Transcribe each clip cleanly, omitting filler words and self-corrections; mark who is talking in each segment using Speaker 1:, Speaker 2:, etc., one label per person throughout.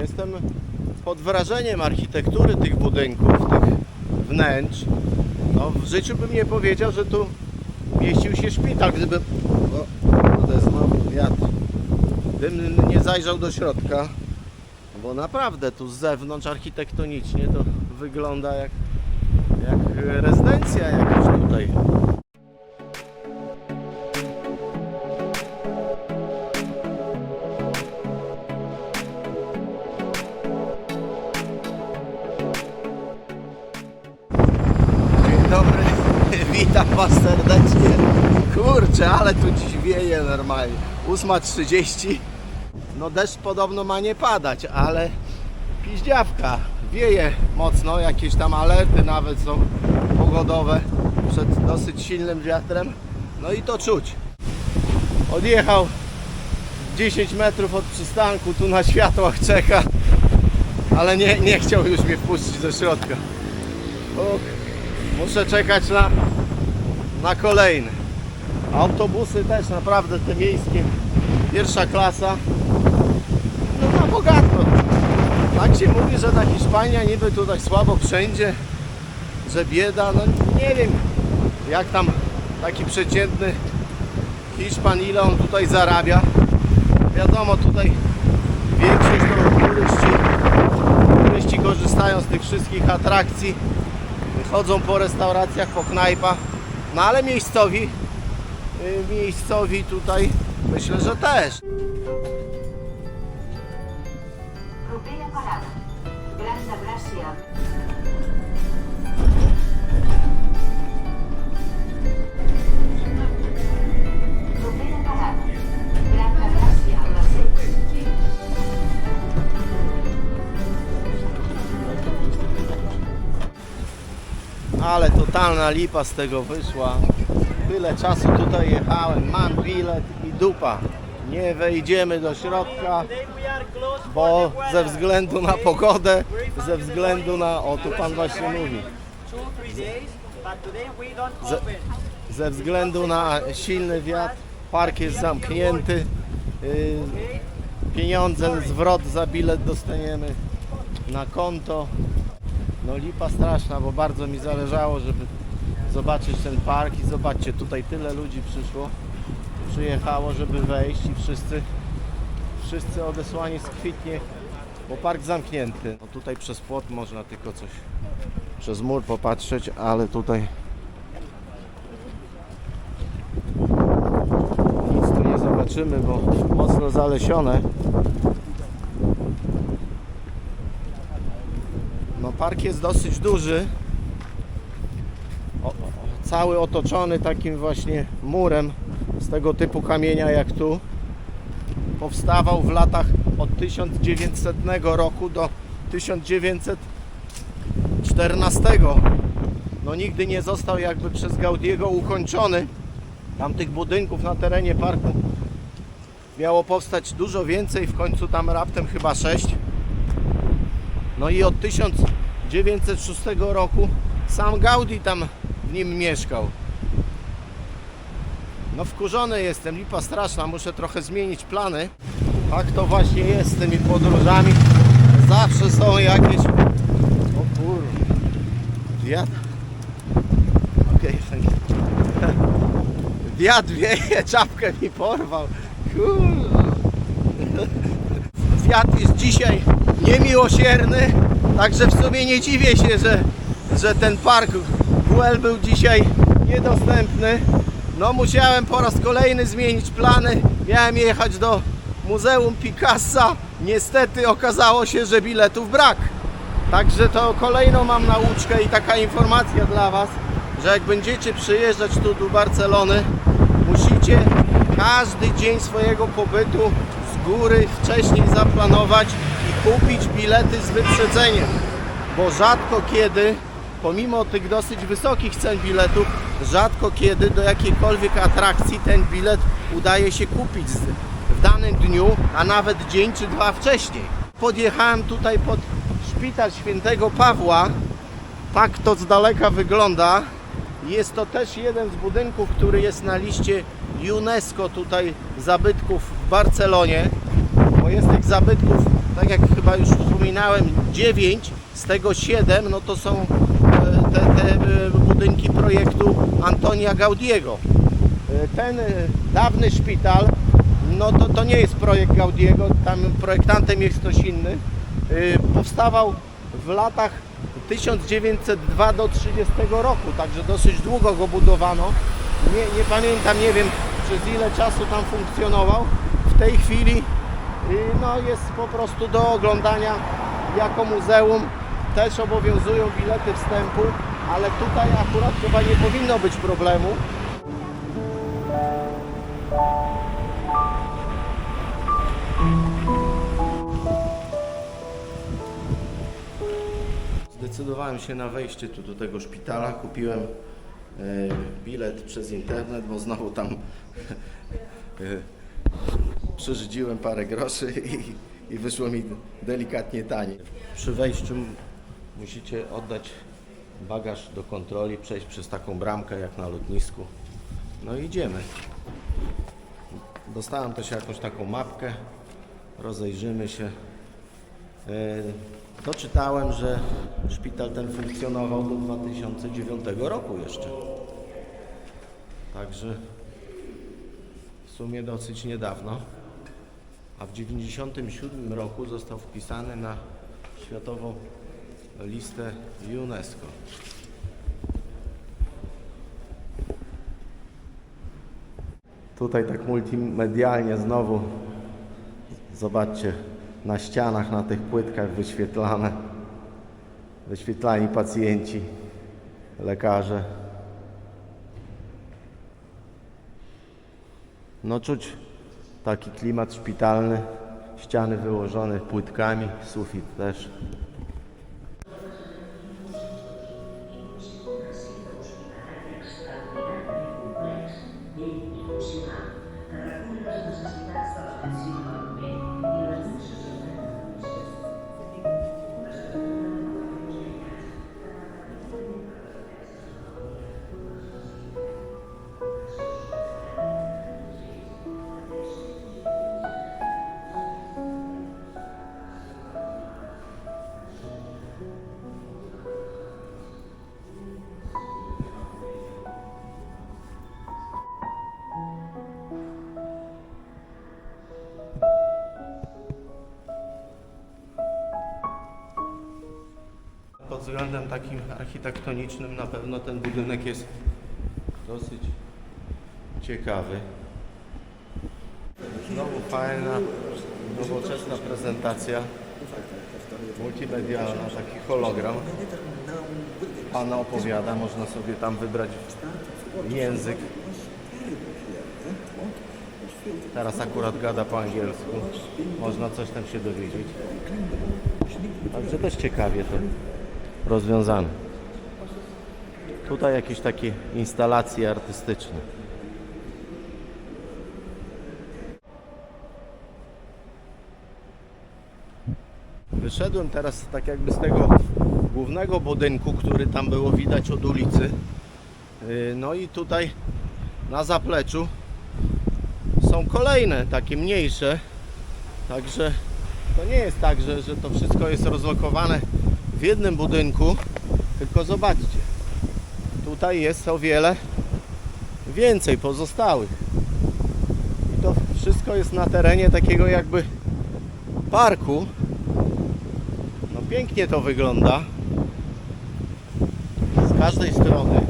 Speaker 1: jestem pod wrażeniem architektury tych budynków, tych wnętrz. No, w życiu bym nie powiedział, że tu mieścił się szpital, gdyby... O, znowu wiatr. Gdybym nie zajrzał do środka, bo naprawdę tu z zewnątrz architektonicznie to wygląda jak rezydencja jakaś tutaj. Dzień dobry, witam Was serdecznie. Kurczę, ale tu dziś wieje normalnie. 8:30. No deszcz podobno ma nie padać, ale piździawka. Wieje mocno, jakieś tam alerty nawet są pogodowe przed dosyć silnym wiatrem. No i to czuć. Odjechał 10 metrów od przystanku, tu na światłach czeka, ale nie chciał już mnie wpuścić do środka. Muszę czekać na kolejny. Autobusy też naprawdę te miejskie, pierwsza klasa. No na bogato. Tak się mówi, że ta Hiszpania niby tutaj słabo wszędzie, że bieda. No nie wiem jak tam taki przeciętny Hiszpan, ile on tutaj zarabia. Wiadomo, tutaj większość to turyści korzystają z tych wszystkich atrakcji, chodzą po restauracjach, po knajpach, no ale miejscowi tutaj myślę, że też.
Speaker 2: Propera parada. Granja Gràcia. Propera parada. Granja Gràcia a les 6.
Speaker 1: Ale totalna lipa z tego wyszła. Tyle czasu tutaj jechałem, mam bilet i dupa. Nie wejdziemy do środka, bo ze względu na pogodę, ze względu na... O, tu pan właśnie mówi. Ze względu na silny wiatr, park jest zamknięty. Pieniądze, zwrot za bilet dostaniemy na konto. No lipa straszna, bo bardzo mi zależało, żeby zobaczyć ten park i zobaczcie, tutaj tyle ludzi przyjechało, żeby wejść i wszyscy odesłani z kwitnie, bo park zamknięty. No tutaj przez płot można tylko coś przez mur popatrzeć, ale tutaj nic tu nie zobaczymy, bo mocno zalesione. No park jest dosyć duży, cały otoczony takim właśnie murem z tego typu kamienia jak tu. Powstawał w latach od 1900 roku do 1914. No nigdy nie został jakby przez Gaudiego ukończony. Tam tych budynków na terenie parku miało powstać dużo więcej, w końcu tam raptem chyba 6. No i od 1906 roku sam Gaudi tam w nim mieszkał. No wkurzony jestem, lipa straszna, muszę trochę zmienić plany. Tak to właśnie jest z tymi podróżami. Zawsze są jakieś... O kurde. Wiatr. Okej, wiatr wieje, czapkę mi porwał. Kurde. Wiatr jest dzisiaj niemiłosierny, także w sumie nie dziwię się, że ten park Güell był dzisiaj niedostępny. No musiałem po raz kolejny zmienić plany. Miałem jechać do Muzeum Picassa. Niestety okazało się, że biletów brak. Także to kolejną mam nauczkę i taka informacja dla Was, że jak będziecie przyjeżdżać tu do Barcelony, musicie każdy dzień swojego pobytu z góry wcześniej zaplanować i kupić bilety z wyprzedzeniem, bo rzadko kiedy, pomimo tych dosyć wysokich cen biletów, rzadko kiedy do jakiejkolwiek atrakcji ten bilet udaje się kupić w danym dniu, a nawet dzień czy dwa wcześniej. Podjechałem tutaj pod szpital Świętego Pawła. Tak to z daleka wygląda. Jest to też jeden z budynków, który jest na liście UNESCO tutaj zabytków w Barcelonie, bo jest tych zabytków tak jak chyba już wspominałem, 9, z tego 7 no to są te budynki projektu Antonia Gaudiego. Ten dawny szpital, no to nie jest projekt Gaudiego, tam projektantem jest ktoś inny. Powstawał w latach 1902 do 30 roku, także dosyć długo go budowano. Nie pamiętam, nie wiem przez ile czasu tam funkcjonował. W tej chwili no, jest po prostu do oglądania jako muzeum. Też obowiązują bilety wstępu, ale tutaj akurat chyba nie powinno być problemu. Zdecydowałem się na wejście tu do tego szpitala. Kupiłem bilet przez internet, bo znowu tam przerzuciłem parę groszy i wyszło mi delikatnie taniej. Przy wejściu musicie oddać bagaż do kontroli, przejść przez taką bramkę jak na lotnisku. No i idziemy. Dostałem też jakąś taką mapkę. Rozejrzymy się. Doczytałem, że szpital ten funkcjonował do 2009 roku jeszcze. Także w sumie dosyć niedawno. A w 1997 roku został wpisany na światową listę UNESCO. Tutaj tak multimedialnie znowu, zobaczcie, na ścianach, na tych płytkach wyświetlani pacjenci, lekarze. No czuć taki klimat szpitalny, ściany wyłożone płytkami, sufit też. Pod względem takim architektonicznym na pewno ten budynek jest dosyć ciekawy. Znowu fajna, nowoczesna prezentacja, multimedialna, taki hologram. Pan opowiada, można sobie tam wybrać język. Teraz akurat gada po angielsku, można coś tam się dowiedzieć. Także też ciekawie to rozwiązane. Tutaj jakieś takie instalacje artystyczne. Wyszedłem teraz tak jakby z tego głównego budynku, który tam było widać od ulicy. No i tutaj na zapleczu są kolejne takie mniejsze. Także to nie jest tak, że to wszystko jest rozlokowane w jednym budynku, tylko zobaczcie, tutaj jest o wiele więcej pozostałych. I to wszystko jest na terenie takiego jakby parku. No pięknie to wygląda z każdej strony.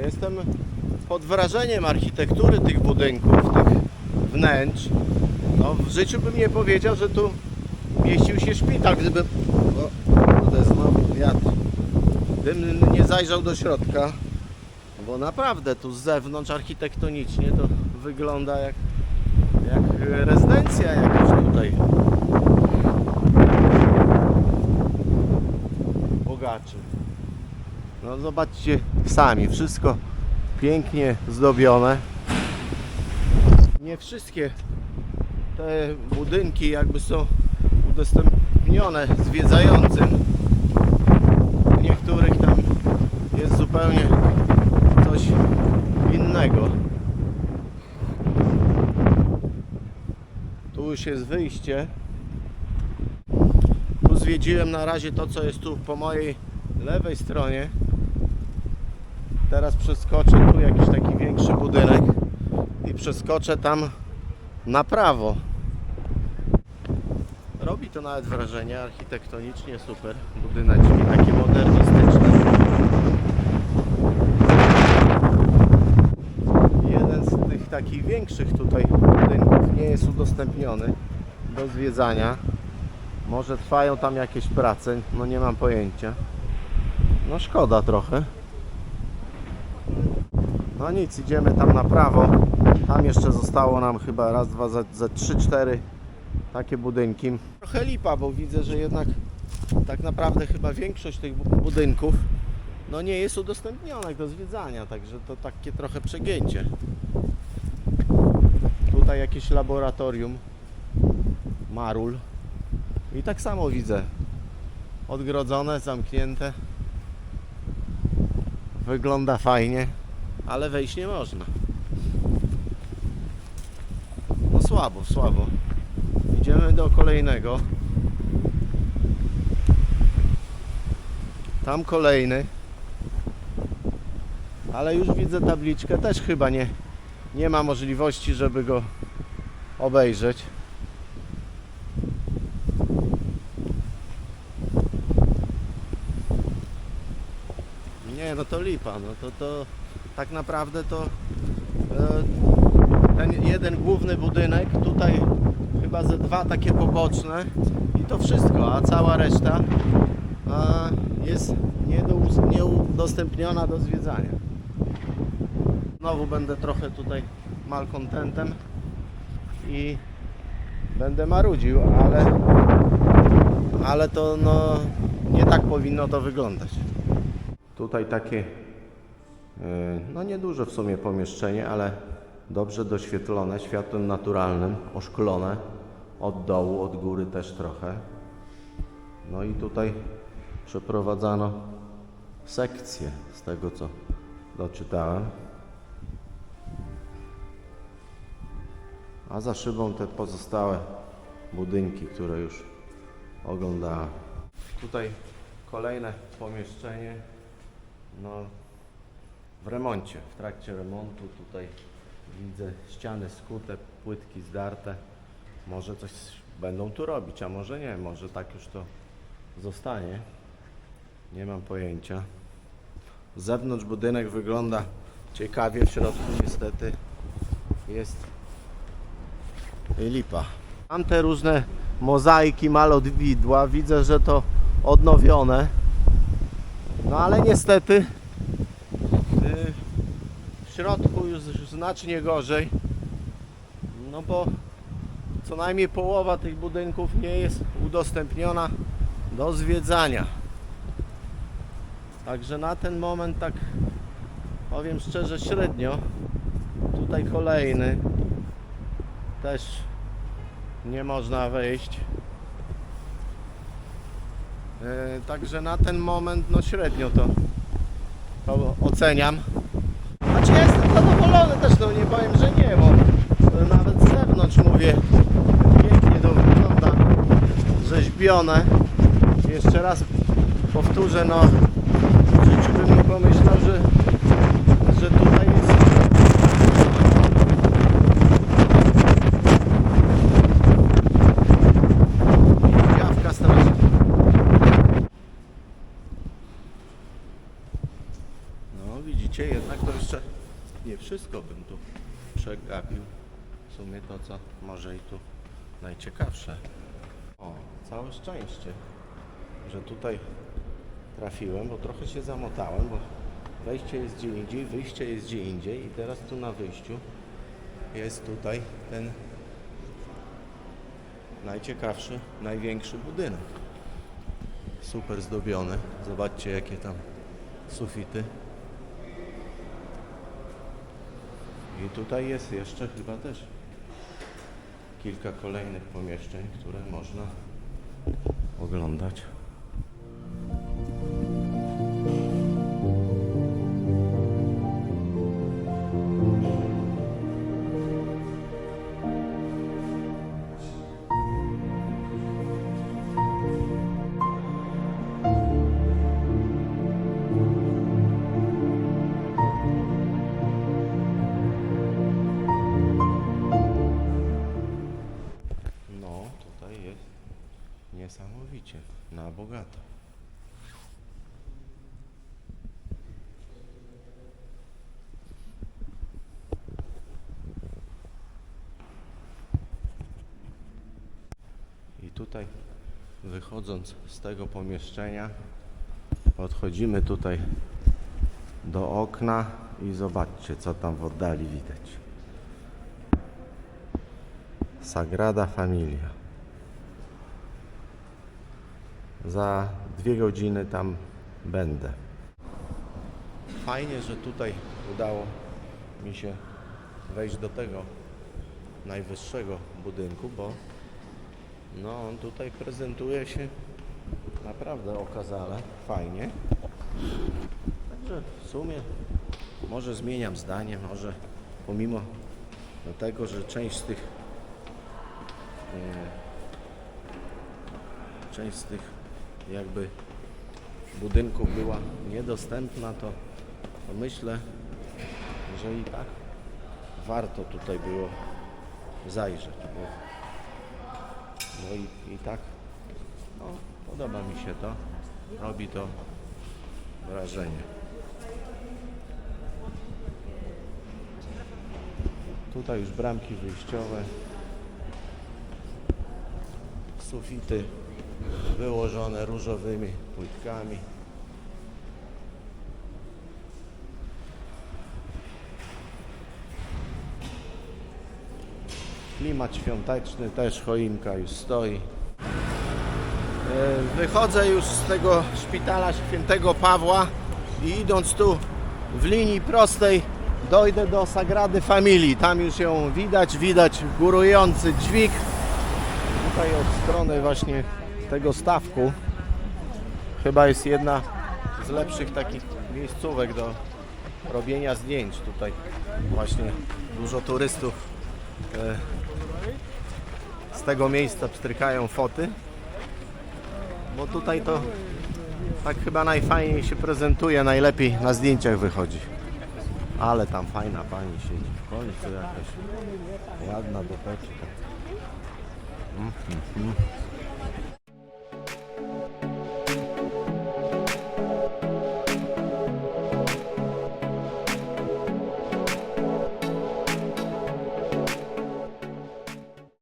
Speaker 1: Jestem pod wrażeniem architektury tych budynków, tych wnętrz. No w życiu bym nie powiedział, że tu mieścił się szpital, gdyby... O, kurde, znowu wiatr. Gdybym nie zajrzał do środka, bo naprawdę tu z zewnątrz architektonicznie to wygląda jak rezydencja jakaś tutaj bogaczy. No zobaczcie sami, wszystko pięknie zdobione. Nie wszystkie te budynki jakby są udostępnione zwiedzającym. W niektórych tam jest zupełnie coś innego. Tu już jest wyjście. Tu zwiedziłem na razie to, co jest tu po mojej lewej stronie. Teraz przeskoczę tu jakiś taki większy budynek i przeskoczę tam na prawo. Robi to nawet wrażenie, architektonicznie super budyneczki, takie modernistyczne. Jeden z tych takich większych tutaj budynków nie jest udostępniony do zwiedzania. Może trwają tam jakieś prace, no nie mam pojęcia. No szkoda trochę. No nic, idziemy tam na prawo. Tam jeszcze zostało nam chyba raz, dwa, ze 3-4 takie budynki. Trochę lipa, bo widzę, że jednak tak naprawdę chyba większość tych budynków no nie jest udostępnionych do zwiedzania, także to takie trochę przegięcie. Tutaj jakieś laboratorium Marul i tak samo widzę odgrodzone, zamknięte, wygląda fajnie, ale wejść nie można. No słabo. Idziemy do kolejnego. Tam kolejny. Ale już widzę tabliczkę, też chyba nie ma możliwości, żeby go obejrzeć. Nie, no to lipa, no to tak naprawdę to ten jeden główny budynek, tutaj chyba ze 2 takie poboczne i to wszystko, a cała reszta jest nieudostępniona do zwiedzania. Znowu będę trochę tutaj malkontentem i będę marudził, ale to no nie tak powinno to wyglądać. Tutaj takie no nieduże w sumie pomieszczenie, ale dobrze doświetlone światłem naturalnym, oszklone od dołu, od góry też trochę. No i tutaj przeprowadzano sekcję z tego, co doczytałem. A za szybą te pozostałe budynki, które już oglądałem. Tutaj kolejne pomieszczenie, no w remoncie, w trakcie remontu. Tutaj widzę ściany skute, płytki zdarte. Może coś będą tu robić, a może nie, może tak już to zostanie. Nie mam pojęcia. Z zewnątrz budynek wygląda ciekawie, w środku niestety jest lipa. Mam te różne mozaiki, malowidła, widzę, że to odnowione. No ale niestety w środku już znacznie gorzej. No bo co najmniej połowa tych budynków nie jest udostępniona do zwiedzania. Także na ten moment tak powiem szczerze średnio. Tutaj kolejny. Też nie można wejść. Także na ten moment no średnio to oceniam. Znaczy ja jestem zadowolony też, no nie powiem, że nie, bo nawet z zewnątrz mówię, pięknie to wygląda, rzeźbione. Jeszcze raz powtórzę, no w życiu bym nie pomyślał, że tutaj jest jawka straszna. No widzicie, jednak to jeszcze nie wszystko bym tu przegapił. W sumie to, co może i tu najciekawsze. O, całe szczęście, że tutaj trafiłem, bo trochę się zamotałem, bo wejście jest gdzie indziej, wyjście jest gdzie indziej i teraz tu na wyjściu jest tutaj ten najciekawszy, największy budynek. Super zdobiony. Zobaczcie, jakie tam sufity. I tutaj jest jeszcze chyba też kilka kolejnych pomieszczeń, które można oglądać. No, tutaj jest niesamowicie, na bogato. I tutaj, wychodząc z tego pomieszczenia, podchodzimy tutaj do okna i zobaczcie, co tam w oddali widać. Sagrada Familia. Za 2 godziny tam będę. Fajnie, że tutaj udało mi się wejść do tego najwyższego budynku, bo no on tutaj prezentuje się naprawdę okazale, fajnie. Także w sumie może zmieniam zdanie, może pomimo tego, że część z tych jakby budynków była niedostępna, to myślę, że i tak warto tutaj było zajrzeć, bo i tak no, podoba mi się to, robi to wrażenie. Tutaj już bramki wyjściowe, sufity wyłożone różowymi płytkami. Klimat świąteczny, też choinka już stoi. Wychodzę już z tego szpitala Świętego Pawła i idąc tu w linii prostej dojdę do Sagrady Familii. Tam już ją widać górujący dźwig. Tutaj od strony właśnie tego stawku chyba jest jedna z lepszych takich miejscówek do robienia zdjęć. Tutaj właśnie dużo turystów z tego miejsca pstrykają foty, bo tutaj to tak chyba najfajniej się prezentuje, najlepiej na zdjęciach wychodzi. Ale tam fajna pani siedzi w końcu, jakaś ładna dupeczka.